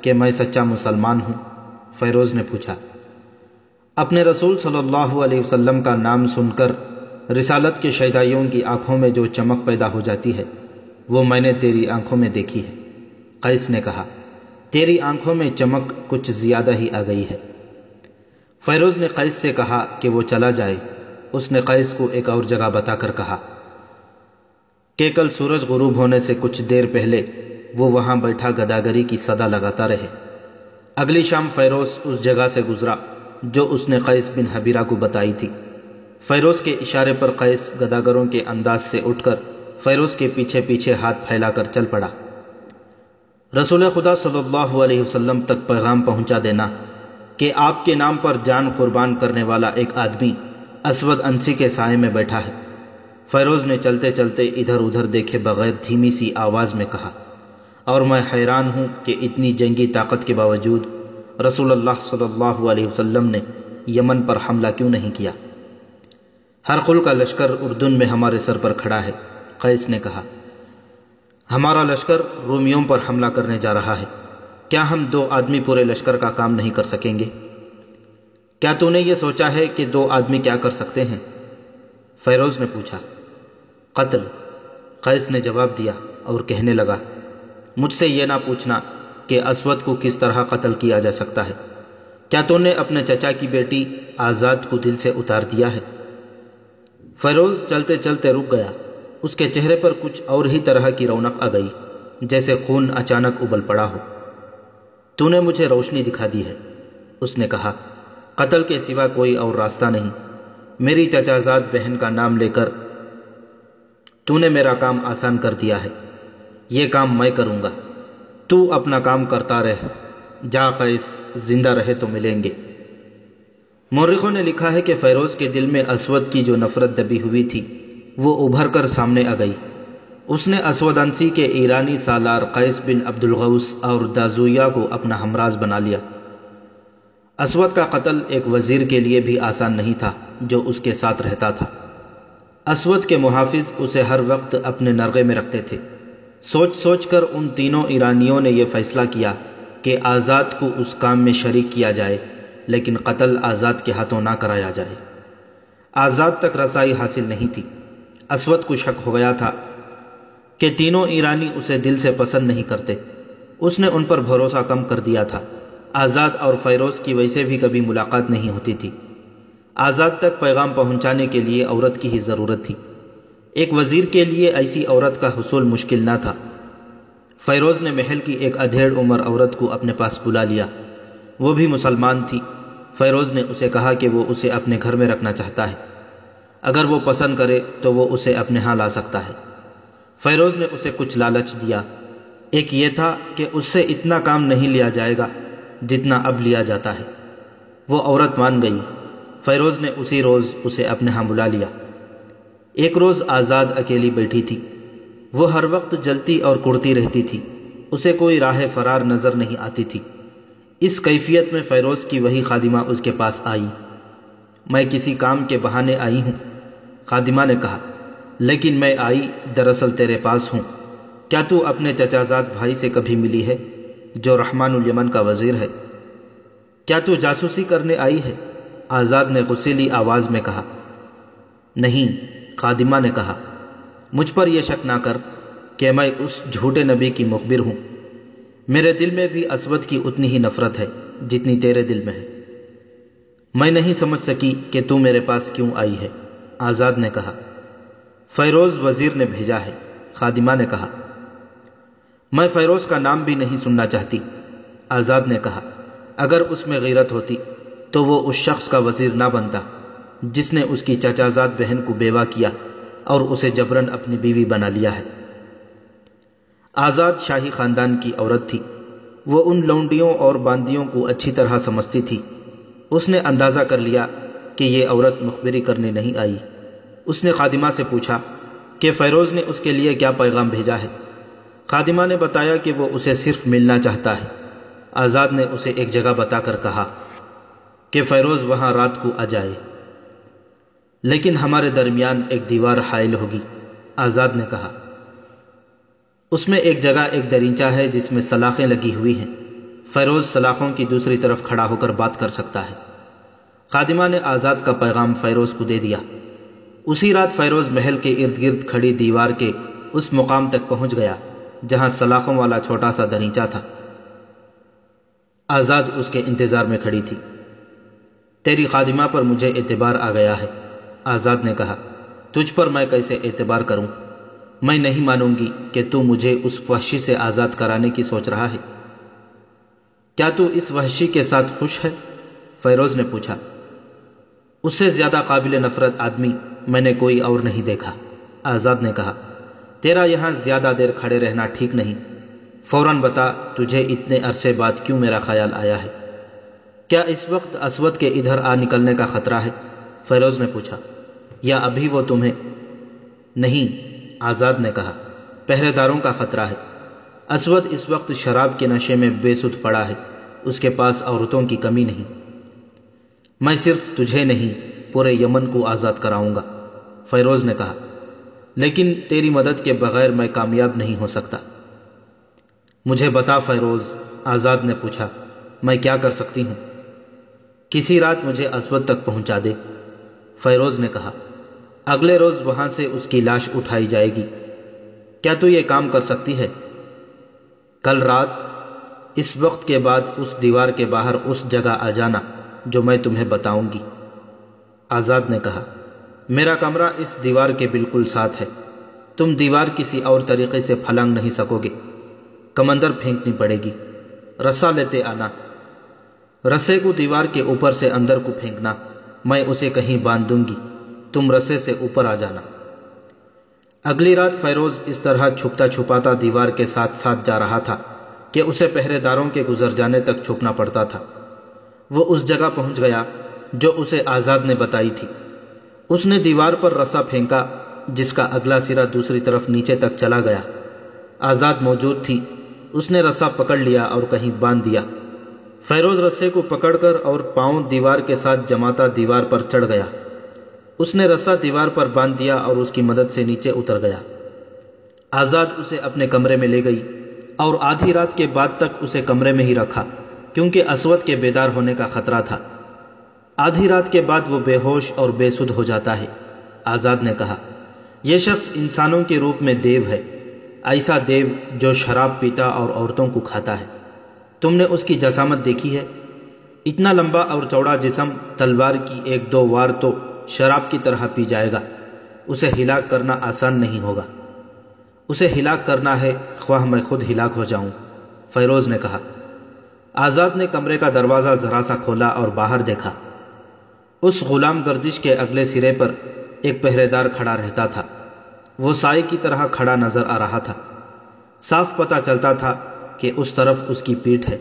کہ میں سچا مسلمان ہوں؟ فیروز نے پوچھا۔ اپنے رسول صلی اللہ علیہ وسلم کا نام سن کر رسالت کے شیدائیوں کی آنکھوں میں جو چمک پیدا ہو جاتی ہے وہ میں نے تیری آنکھوں میں دیکھی ہے۔ قیس نے کہا، تیری آنکھوں میں چمک کچھ زیادہ ہی آ گئی ہے۔ فیروز نے قیس سے کہا کہ وہ چلا جائے۔ اس نے قیس کو ایک اور جگہ بتا کر کہا کہ کل سورج غروب ہونے سے کچھ دیر پہلے وہ وہاں بیٹھا گداگری کی صدا لگاتا رہے۔ اگلی شام فیروز اس جگہ سے گزرا جو اس نے قیس بن حبیرہ کو بتائی تھی۔ فیروز کے اشارے پر قیس گداگروں کے انداز سے اٹھ کر فیروز کے پیچھے پیچھے ہاتھ پھیلا کر چل پڑا۔ رسول خدا صلی اللہ علیہ وسلم تک پیغام پہنچا دینا کہ آپ کے نام پر جان قربان کرنے والا ایک آدمی اسود انسی کے سائے میں بیٹھا ہے۔ فیروز نے چلتے چلتے ادھر ادھر دیکھے بغیر دھیمی سی آواز میں کہا، اور میں حیران ہوں کہ اتنی جنگی طاقت کے باوجود رسول اللہ صلی اللہ علیہ وسلم نے یمن پر حملہ کیوں نہیں کیا؟ ہرقل کا لشکر اردن میں ہمارے سر پر کھڑا ہے، قیس نے کہا۔ ہمارا لشکر رومیوں پر حملہ کرنے جا رہا ہے، کیا ہم 2 آدمی پورے لشکر کا کام نہیں کر سکیں گے؟ کیا تو نے یہ سوچا ہے کہ 2 آدمی کیا کر سکتے ہیں؟ فیروز نے پوچھا۔ قتل، قیس نے جواب دیا اور کہنے لگا، مجھ سے یہ نہ پوچھنا کہ اسود کو کس طرح قتل کیا جا سکتا ہے۔ کیا تو نے اپنے چچا کی بیٹی آزاد کو دل سے اتار دیا ہے؟ فیروز چلتے چلتے رک گیا۔ اس کے چہرے پر کچھ اور ہی طرح کی رونق آ گئی، جیسے خون اچانک ابل پڑا ہو۔ تو نے مجھے روشنی دکھا دی ہے، اس نے کہا، قتل کے سوا کوئی اور راستہ نہیں۔ میری چچازاد بہن کا نام لے کر تو نے میرا کام آسان کر دیا ہے۔ یہ کام میں کروں گا، تو اپنا کام کرتا رہ۔ جا قیس، زندہ رہے تو ملیں گے۔ مورخوں نے لکھا ہے کہ فیروز کے دل میں اسود کی جو نفرت دبی ہوئی تھی وہ ابھر کر سامنے آ گئی۔ اس نے اسود انسی کے ایرانی سالار قیس بن عبد الغوث اور دازویہ کو اپنا ہمراز بنا لیا۔ اسود کا قتل ایک وزیر کے لیے بھی آسان نہیں تھا جو اس کے ساتھ رہتا تھا۔ اسود کے محافظ اسے ہر وقت اپنے نرغے میں رکھتے تھے۔ سوچ سوچ کر ان تینوں ایرانیوں نے یہ فیصلہ کیا کہ آزاد کو اس کام میں شریک کیا جائے، لیکن قتل آزاد کے ہاتھوں نہ کرایا جائے۔ آزاد تک رسائی حاصل نہیں تھی۔ اسود کو شک ہو گیا تھا کہ تینوں ایرانی اسے دل سے پسند نہیں کرتے۔ اس نے ان پر بھروسہ کم کر دیا تھا۔ آزاد اور فیروز کی ویسے بھی کبھی ملاقات نہیں ہوتی تھی۔ آزاد تک پیغام پہنچانے کے لیے عورت کی ہی ضرورت تھی۔ ایک وزیر کے لیے ایسی عورت کا حصول مشکل نہ تھا۔ فیروز نے محل کی ایک ادھیڑ عمر عورت کو اپنے پاس بلا لیا۔ وہ بھی مسلمان تھی۔ فیروز نے اسے کہا کہ وہ اسے اپنے گھر میں رکھنا چاہتا ہے۔ اگر وہ پسند کرے تو وہ اسے اپنے ہاں لا سکتا ہے۔ فیروز نے اسے کچھ لالچ دیا۔ ایک یہ تھا کہ اس سے اتنا کام نہیں لیا جائے گا جتنا اب لیا جاتا ہے۔ وہ عورت مان گئی۔ فیروز نے اسی روز اسے اپنے ہاں بلا لیا۔ ایک روز آزاد اکیلی بیٹھی تھی۔ وہ ہر وقت جلتی اور کڑتی رہتی تھی۔ اسے کوئی راہ فرار نظر نہیں آتی تھی۔ اس کیفیت میں فیروز کی وہی خادمہ اس کے پاس آئی۔ میں کسی کام کے بہانے آئی ہوں، خادمہ نے کہا، لیکن میں آئی دراصل تیرے پاس ہوں۔ کیا تو اپنے چچا زاد بھائی سے کبھی ملی ہے جو رحمان الیمن کا وزیر ہے؟ کیا تو جاسوسی کرنے آئی ہے؟ آزاد نے غصیلی آواز میں کہا۔ نہیں، خادمہ نے کہا، مجھ پر یہ شک نہ کر کہ میں اس جھوٹے نبی کی مخبر ہوں۔ میرے دل میں بھی اسود کی اتنی ہی نفرت ہے جتنی تیرے دل میں ہے۔ میں نہیں سمجھ سکی کہ تو میرے پاس کیوں آئی ہے، آزاد نے کہا۔ فیروز وزیر نے بھیجا ہے، خادمہ نے کہا۔ میں فیروز کا نام بھی نہیں سننا چاہتی، آزاد نے کہا۔ اگر اس میں غیرت ہوتی تو وہ اس شخص کا وزیر نہ بنتا جس نے اس کی چچا زاد بہن کو بیوہ کیا اور اسے جبراً اپنی بیوی بنا لیا ہے۔ آزاد شاہی خاندان کی عورت تھی۔ وہ ان لونڈیوں اور باندیوں کو اچھی طرح سمجھتی تھی۔ اس نے اندازہ کر لیا کہ یہ عورت مخبری کرنے نہیں آئی۔ اس نے خادمہ سے پوچھا کہ فیروز نے اس کے لیے کیا پیغام بھیجا ہے۔ خادمہ نے بتایا کہ وہ اسے صرف ملنا چاہتا ہے۔ آزاد نے اسے ایک جگہ بتا کر کہا کہ فیروز وہاں رات کو آ جائے، لیکن ہمارے درمیان ایک دیوار حائل ہوگی، آزاد نے کہا۔ اس میں ایک جگہ ایک دریچہ ہے جس میں سلاخیں لگی ہوئی ہیں۔ فیروز سلاخوں کی دوسری طرف کھڑا ہو کر بات کر سکتا ہے۔ خادمہ نے آزاد کا پیغام فیروز کو دے دیا۔ اسی رات فیروز محل کے ارد گرد کھڑی دیوار کے اس مقام تک پہنچ گیا جہاں سلاخوں والا چھوٹا سا دریچہ تھا۔ آزاد اس کے انتظار میں کھڑی تھی۔ تیری خادمہ پر مجھے اعتبار آ گیا ہے، آزاد نے کہا۔ تجھ پر میں کیسے اعتبار کروں؟ میں نہیں مانوں گی کہ تو مجھے اس وحشی سے آزاد کرانے کی سوچ رہا ہے۔ کیا تو اس وحشی کے ساتھ خوش ہے؟ فیروز نے پوچھا۔ اس سے زیادہ قابل نفرت آدمی میں نے کوئی اور نہیں دیکھا، آزاد نے کہا۔ تیرا یہاں زیادہ دیر کھڑے رہنا ٹھیک نہیں۔ فوراً بتا تجھے اتنے عرصے بعد کیوں میرا خیال آیا ہے؟ کیا اس وقت اسود کے ادھر آ نکلنے کا خطرہ ہے؟ فیروز نے پوچھا۔ یا ابھی وہ تمہیں؟ نہیں، آزاد نے کہا، پہرے داروں کا خطرہ ہے۔ اسود اس وقت شراب کے نشے میں بے سدھ پڑا ہے، اس کے پاس عورتوں کی کمی نہیں۔ میں صرف تجھے نہیں پورے یمن کو آزاد کراؤں گا، فیروز نے کہا، لیکن تیری مدد کے بغیر میں کامیاب نہیں ہو سکتا۔ مجھے بتا فیروز، آزاد نے پوچھا، میں کیا کر سکتی ہوں؟ کسی رات مجھے اسود تک پہنچا دے، فیروز نے کہا۔ اگلے روز وہاں سے اس کی لاش اٹھائی جائے گی۔ کیا تو یہ کام کر سکتی ہے؟ کل رات اس وقت کے بعد اس دیوار کے باہر اس جگہ آ جانا جو میں تمہیں بتاؤں گی، آزاد نے کہا۔ میرا کمرہ اس دیوار کے بالکل ساتھ ہے۔ تم دیوار کسی اور طریقے سے پھلانگ نہیں سکو گے۔ کمندر پھینکنی پڑے گی۔ رسا لیتے آنا۔ رسے کو دیوار کے اوپر سے اندر کو پھینکنا، میں اسے کہیں باندھ دوں گی، تم رسے سے اوپر آ جانا۔ اگلی رات فیروز اس طرح چھپتا چھپاتا دیوار کے ساتھ ساتھ جا رہا تھا کہ اسے پہرے داروں کے گزر جانے تک چھپنا پڑتا تھا۔ وہ اس جگہ پہنچ گیا جو اسے آزاد نے بتائی تھی۔ اس نے دیوار پر رسا پھینکا جس کا اگلا سرا دوسری طرف نیچے تک چلا گیا۔ آزاد موجود تھی۔ اس نے رسا پکڑ لیا اور کہیں باندھ دیا۔ فیروز رسے کو پکڑ کر اور پاؤں دیوار کے ساتھ جماتا دیوار پر چڑھ گیا۔ اس نے رسا دیوار پر باندھ دیا اور اس کی مدد سے نیچے اتر گیا۔ آزاد اسے اپنے کمرے میں لے گئی اور آدھی رات کے بعد تک اسے کمرے میں ہی رکھا کیونکہ اسود کے بیدار ہونے کا خطرہ تھا۔ آدھی رات کے بعد وہ بے ہوش اور بے سدھ ہو جاتا ہے، آزاد نے کہا۔ یہ شخص انسانوں کے روپ میں دیو ہے، ایسا دیو جو شراب پیتا اور عورتوں کو کھاتا ہے۔ تم نے اس کی جسامت دیکھی ہے؟ اتنا لمبا اور چوڑا جسم تلوار کی ایک دو وار تو شراب کی طرح پی جائے گا۔ اسے ہلاک کرنا آسان نہیں ہوگا۔ اسے ہلاک کرنا ہے خواہ میں خود ہلاک ہو جاؤں، فیروز نے کہا۔ آزاد نے کمرے کا دروازہ ذرا سا کھولا اور باہر دیکھا۔ اس غلام گردش کے اگلے سرے پر ایک پہرے دار کھڑا رہتا تھا۔ وہ سائے کی طرح کھڑا نظر آ رہا تھا۔ صاف پتہ چلتا تھا کہ اس طرف اس کی پیٹھ ہے۔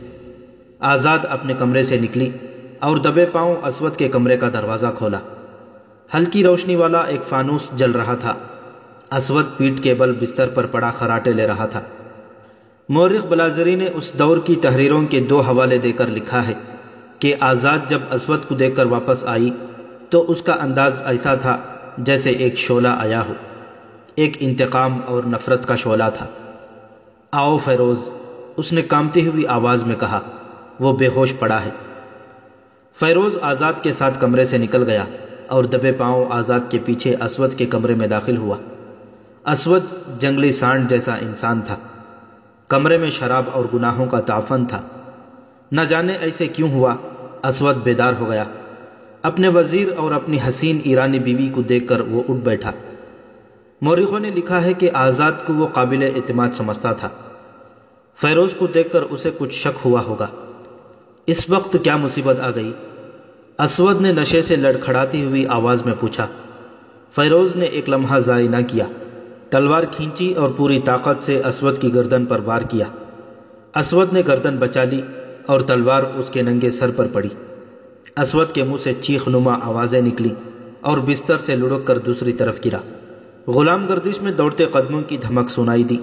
آزاد اپنے کمرے سے نکلی اور دبے پاؤں اسود کے کمرے کا دروازہ کھولا۔ ہلکی روشنی والا ایک فانوس جل رہا تھا۔ اسود پیٹھ کے بل بستر پر پڑا خراٹے لے رہا تھا۔ مورخ بلازری نے اس دور کی تحریروں کے 2 حوالے دے کر لکھا ہے کہ آزاد جب اسود کو دیکھ کر واپس آئی تو اس کا انداز ایسا تھا جیسے ایک شعلہ آیا ہو۔ ایک انتقام اور نفرت کا شعلہ تھا۔ آؤ فیروز، اس نے کانپتی ہوئی آواز میں کہا، وہ بے ہوش پڑا ہے۔ فیروز آزاد کے ساتھ کمرے سے نکل گیا اور دبے پاؤں آزاد کے پیچھے اسود کے کمرے میں داخل ہوا۔ اسود جنگلی سانڈ جیسا انسان تھا۔ کمرے میں شراب اور گناہوں کا تعفن تھا۔ نہ جانے ایسے کیوں ہوا، اسود بیدار ہو گیا۔ اپنے وزیر اور اپنی حسین ایرانی بیوی کو دیکھ کر وہ اٹھ بیٹھا۔ مورخوں نے لکھا ہے کہ آزاد کو وہ قابل اعتماد سمجھتا تھا۔ فیروز کو دیکھ کر اسے کچھ شک ہوا ہوگا۔ اس وقت کیا مصیبت آ گئی؟ اسود نے نشے سے لڑکھڑاتی ہوئی آواز میں پوچھا۔ فیروز نے ایک لمحہ ضائع نہ کیا، تلوار کھینچی اور پوری طاقت سے اسود کی گردن پر وار کیا۔ اسود نے گردن بچا لی اور تلوار اس کے ننگے سر پر پڑی۔ اسود کے منہ سے چیخ نما آوازیں نکلی اور بستر سے لڑک کر دوسری طرف گرا۔ غلام گردش میں دوڑتے قدموں کی دھمک سنائی دی۔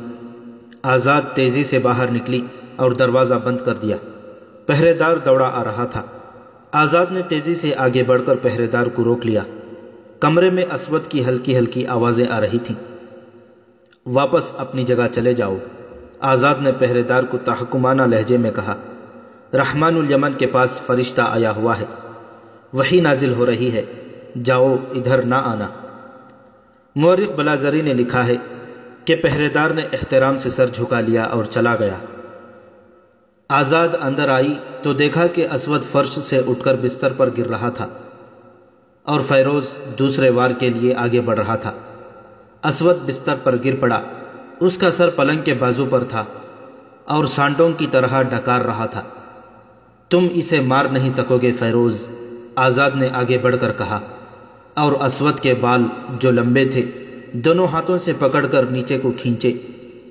آزاد تیزی سے باہر نکلی اور دروازہ بند کر دیا۔ پہرے دار دوڑا آ رہا تھا۔ آزاد نے تیزی سے آگے بڑھ کر پہرے دار کو روک لیا۔ کمرے میں اسود کی ہلکی ہلکی آوازیں آ رہی تھیں۔ واپس اپنی جگہ چلے جاؤ، آزاد نے پہرے دار کو تحکمانہ لہجے میں کہا۔ رحمان الیمن کے پاس فرشتہ آیا ہوا ہے، وحی نازل ہو رہی ہے، جاؤ، ادھر نہ آنا۔ مورخ بلازری نے لکھا ہے کہ پہرے دار نے احترام سے سر جھکا لیا اور چلا گیا۔ آزاد اندر آئی تو دیکھا کہ اسود فرش سے اٹھ کر بستر پر گر رہا تھا اور فیروز دوسرے وار کے لیے آگے بڑھ رہا تھا۔ اسود بستر پر گر پڑا۔ اس کا سر پلنگ کے بازو پر تھا اور سانڈوں کی طرح ڈکار رہا تھا۔ تم اسے مار نہیں سکو گے فیروز، آزاد نے آگے بڑھ کر کہا، اور اسود کے بال جو لمبے تھے دونوں ہاتھوں سے پکڑ کر نیچے کو کھینچے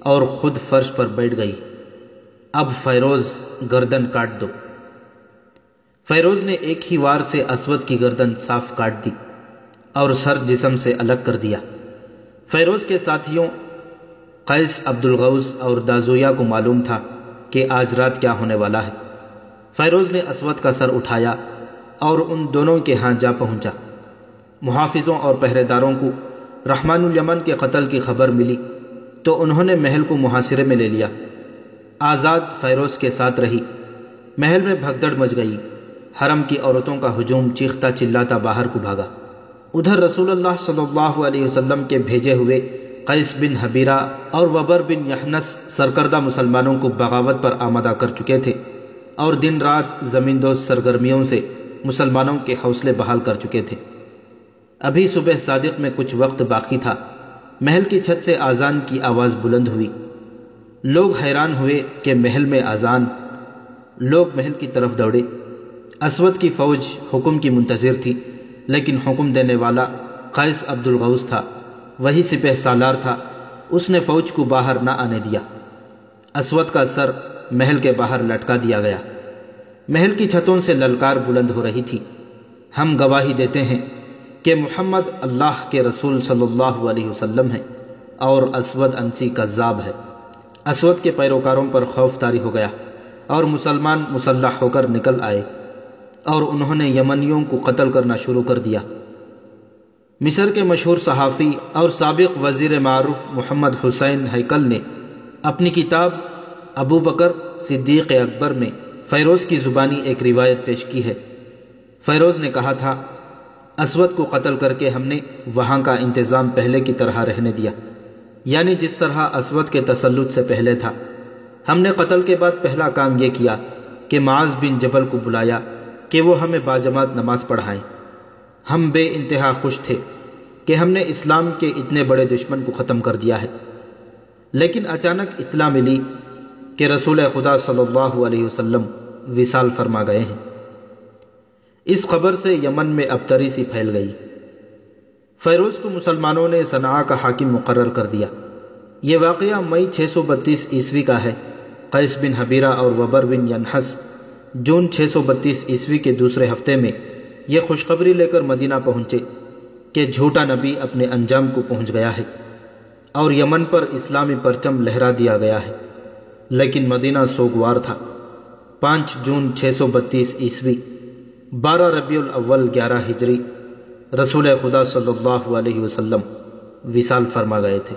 اور خود فرش پر بیٹھ گئی۔ اب فیروز گردن کاٹ دو۔ فیروز نے ایک ہی وار سے اسود کی گردن صاف کاٹ دی اور سر جسم سے الگ کر دیا۔ فیروز کے ساتھیوں قیس عبدالغوث اور دازویا کو معلوم تھا کہ آج رات کیا ہونے والا ہے۔ فیروز نے اسود کا سر اٹھایا اور ان دونوں کے ہاں جا پہنچا۔ محافظوں اور پہرے داروں کو رحمان الیمن کے قتل کی خبر ملی تو انہوں نے محل کو محاصرے میں لے لیا۔ آزاد فیروز کے ساتھ رہی۔ محل میں بھگدڑ مچ گئی۔ حرم کی عورتوں کا ہجوم چیختا چلاتا باہر کو بھاگا۔ ادھر رسول اللہ صلی اللہ علیہ وسلم کے بھیجے ہوئے قیس بن حبیرہ اور وبر بن یحنس سرکردہ مسلمانوں کو بغاوت پر آمادہ کر چکے تھے اور دن رات زمین دوز سرگرمیوں سے مسلمانوں کے حوصلے بحال کر چکے تھے۔ ابھی صبح صادق میں کچھ وقت باقی تھا۔ محل کی چھت سے اذان کی آواز بلند ہوئی۔ لوگ حیران ہوئے کہ محل میں اذان۔ لوگ محل کی طرف دوڑے۔ اسود کی فوج حکم کی منتظر تھی، لیکن حکم دینے والا قیس عبدالغوث تھا، وہی سپہ سالار تھا۔ اس نے فوج کو باہر نہ آنے دیا۔ اسود کا سر محل کے باہر لٹکا دیا گیا۔ محل کی چھتوں سے للکار بلند ہو رہی تھی، ہم گواہی دیتے ہیں کہ محمد اللہ کے رسول صلی اللہ علیہ وسلم ہے اور اسود انسی کذاب ہے۔ اسود کے پیروکاروں پر خوف طاری ہو گیا اور مسلمان مسلح ہو کر نکل آئے اور انہوں نے یمنیوں کو قتل کرنا شروع کر دیا۔ مصر کے مشہور صحافی اور سابق وزیر معروف محمد حسین ہیکل نے اپنی کتاب ابو بکر صدیق اکبر میں فیروز کی زبانی ایک روایت پیش کی ہے۔ فیروز نے کہا تھا، اسود کو قتل کر کے ہم نے وہاں کا انتظام پہلے کی طرح رہنے دیا، یعنی جس طرح اسود کے تسلط سے پہلے تھا۔ ہم نے قتل کے بعد پہلا کام یہ کیا کہ معاذ بن جبل کو بلایا کہ وہ ہمیں باجماعت نماز پڑھائیں۔ ہم بے انتہا خوش تھے کہ ہم نے اسلام کے اتنے بڑے دشمن کو ختم کر دیا ہے، لیکن اچانک اطلاع ملی کہ رسول خدا صلی اللہ علیہ وسلم وصال فرما گئے ہیں۔ اس خبر سے یمن میں ابتری سی پھیل گئی۔ فیروز کو مسلمانوں نے صنعاء کا حاکم مقرر کر دیا۔ یہ واقعہ مئی 632 عیسوی کا ہے۔ قیس بن حبیرہ اور وبر بن ینحس جون 632 عیسوی کے دوسرے ہفتے میں یہ خوشخبری لے کر مدینہ پہنچے کہ جھوٹا نبی اپنے انجام کو پہنچ گیا ہے اور یمن پر اسلامی پرچم لہرا دیا گیا ہے، لیکن مدینہ سوگوار تھا۔ 5 جون 632 عیسوی 12 ربیع الاول 11 ہجری رسول خدا صلی اللہ علیہ وسلم وصال فرما گئے تھے۔